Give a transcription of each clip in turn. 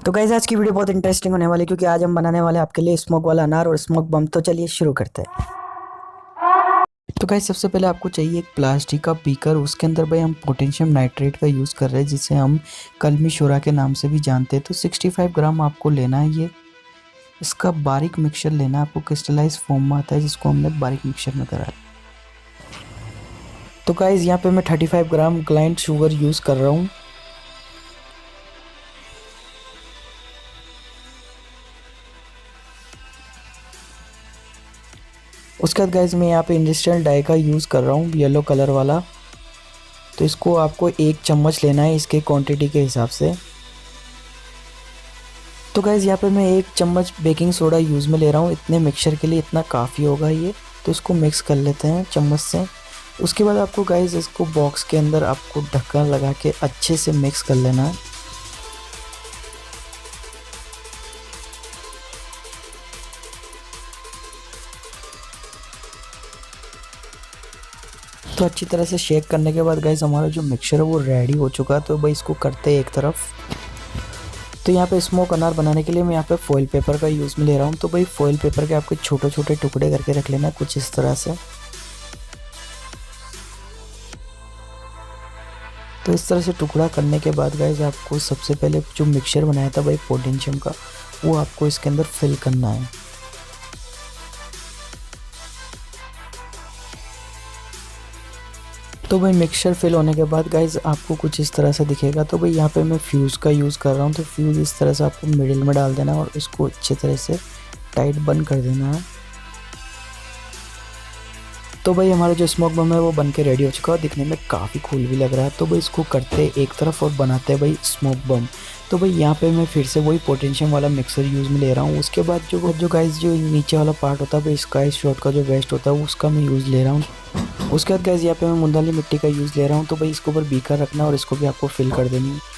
तो गाइस आज की वीडियो बहुत इंटरेस्टिंग होने वाली है क्योंकि आज हम बनाने वाले हैं आपके लिए स्मोक वाला अनार और स्मोक बम। तो चलिए शुरू करते हैं। तो गाइस सबसे पहले आपको चाहिए एक प्लास्टिक का बीकर। उसके अंदर भाई हम पोटेशियम नाइट्रेट का यूज़ कर रहे हैं जिसे हम कलमी शोरा के नाम से भी जानते हैं। तो 65 ग्राम आपको लेना है। ये इसका बारीक मिक्सचर लेना है आपको। क्रिस्टलाइज फॉर्म में आता है जिसको हमने बारीक मिक्सचर में करा है। तो गाइस यहाँ पे मैं 35 ग्राम ग्राइंड शुगर यूज़ कर रहा हूँ। उसके बाद गाइस मैं यहाँ पे इंडस्ट्रियल डाई का यूज़ कर रहा हूँ, येलो कलर वाला। तो इसको आपको 1 चम्मच लेना है इसके क्वांटिटी के हिसाब से। तो गाइस यहाँ पे मैं 1 चम्मच बेकिंग सोडा यूज़ में ले रहा हूँ। इतने मिक्सचर के लिए इतना काफ़ी होगा ये। तो इसको मिक्स कर लेते हैं चम्मच से। उसके बाद आपको गाइस इसको बॉक्स के अंदर आपको ढक्कन लगा के अच्छे से मिक्स कर लेना है। तो अच्छी तरह से शेक करने के बाद गाइस हमारा जो मिक्सचर है वो रेडी हो चुका है। तो भाई इसको करते हैं एक तरफ। तो यहाँ पे स्मोक अनार बनाने के लिए मैं यहाँ पे फॉइल पेपर का यूज़ में ले रहा हूँ। तो भाई फॉइल पेपर के आपके छोटे छोटे टुकड़े करके रख लेना कुछ इस तरह से। तो इस तरह से टुकड़ा करने के बाद गाइस आपको सबसे पहले जो मिक्सचर बनाया था भाई पोटेशियम का, वो आपको इसके अंदर फिल करना है। तो भाई मिक्सचर फिल होने के बाद गाइस आपको कुछ इस तरह से दिखेगा। तो भाई यहाँ पे मैं फ्यूज़ का यूज़ कर रहा हूँ। तो फ्यूज़ इस तरह से आपको मिडिल में डाल देना है और इसको अच्छे तरह से टाइट बंद कर देना है। तो भाई हमारा जो स्मोक बम है वो बन के रेडी हो चुका है। दिखने में काफ़ी कूल भी लग रहा है। तो भाई इसको करते एक तरफ और बनाते हैं भाई स्मोक बम। तो भाई यहाँ पे मैं फिर से वही पोटेशियम वाला मिक्सर यूज़ में ले रहा हूँ। उसके बाद जो गाइस जो नीचे वाला पार्ट होता है भाई स्काई शॉट का जो वेस्ट होता है उसका मैं यूज़ ले रहा हूँ। उसके बाद गाइस यहाँ पे मैं मुंदाली मिट्टी का यूज़ ले रहा हूँ। तो भाई इसके ऊपर बीकर रखना है और इसको भी आपको फिल कर देनी है।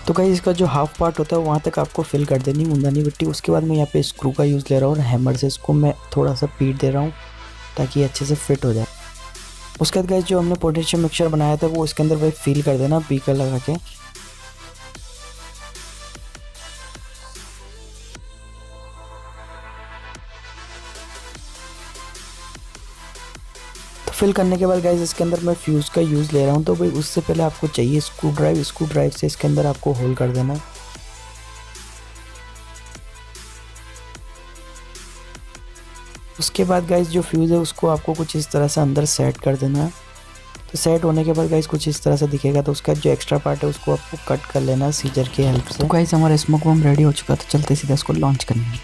तो गाइस इसका जो हाफ पार्ट होता है वहाँ तक आपको फिल कर देनी मुंदानी मिट्टी। उसके बाद मैं यहाँ पे स्क्रू का यूज़ ले रहा हूँ और हैमर से इसको मैं थोड़ा सा पीट दे रहा हूँ ताकि अच्छे से फिट हो जाए। उसके बाद गाइस जो हमने पोटेशियम मिक्सचर बनाया था वो इसके अंदर भाई फिल कर देना बीकर लगा के। तो फिल करने के बाद गाइस इसके अंदर मैं फ्यूज़ का यूज़ ले रहा हूँ। तो भाई उससे पहले आपको चाहिए स्क्रू ड्राइव से इसके अंदर आपको होल कर देना। उसके बाद गाइस जो फ्यूज़ है उसको आपको कुछ इस तरह से अंदर सेट कर देना है। तो सेट होने के बाद गाइस कुछ इस तरह से दिखेगा। तो उसका जो एक्स्ट्रा पार्ट है उसको आपको कट कर लेना है सीजर की हेल्प से। तो गाइस हमारा स्मोक बम रेडी हो चुका है। तो चलते सीधा इसको लॉन्च करने हैं।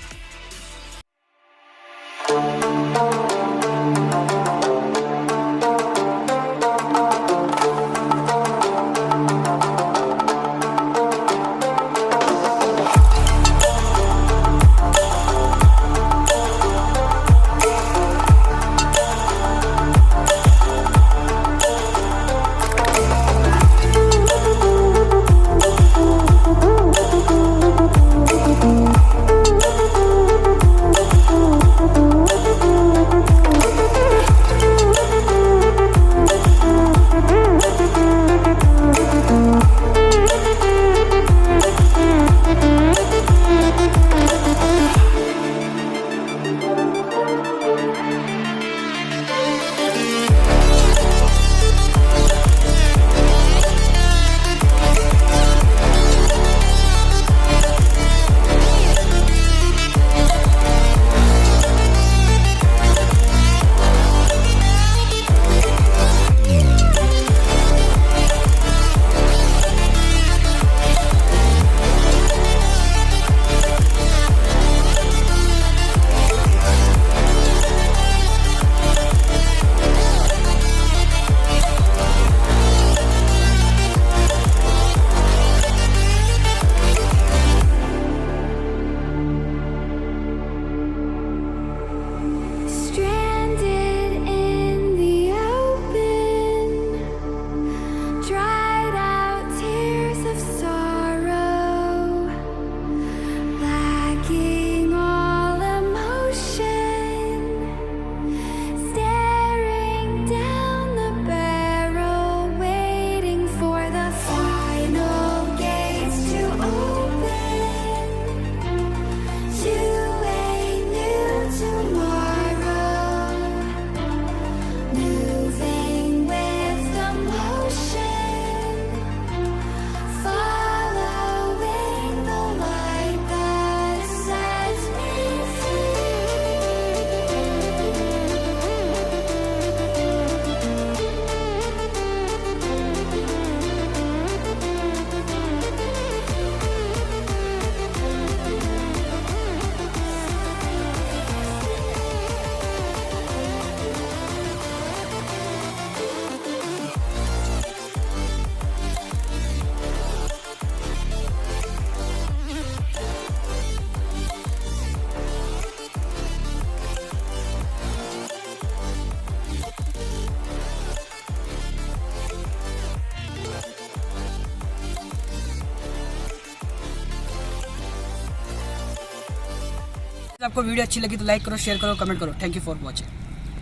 आपको वीडियो अच्छी लगी तो लाइक करो, शेयर करो, कमेंट करो। Thank you for watching.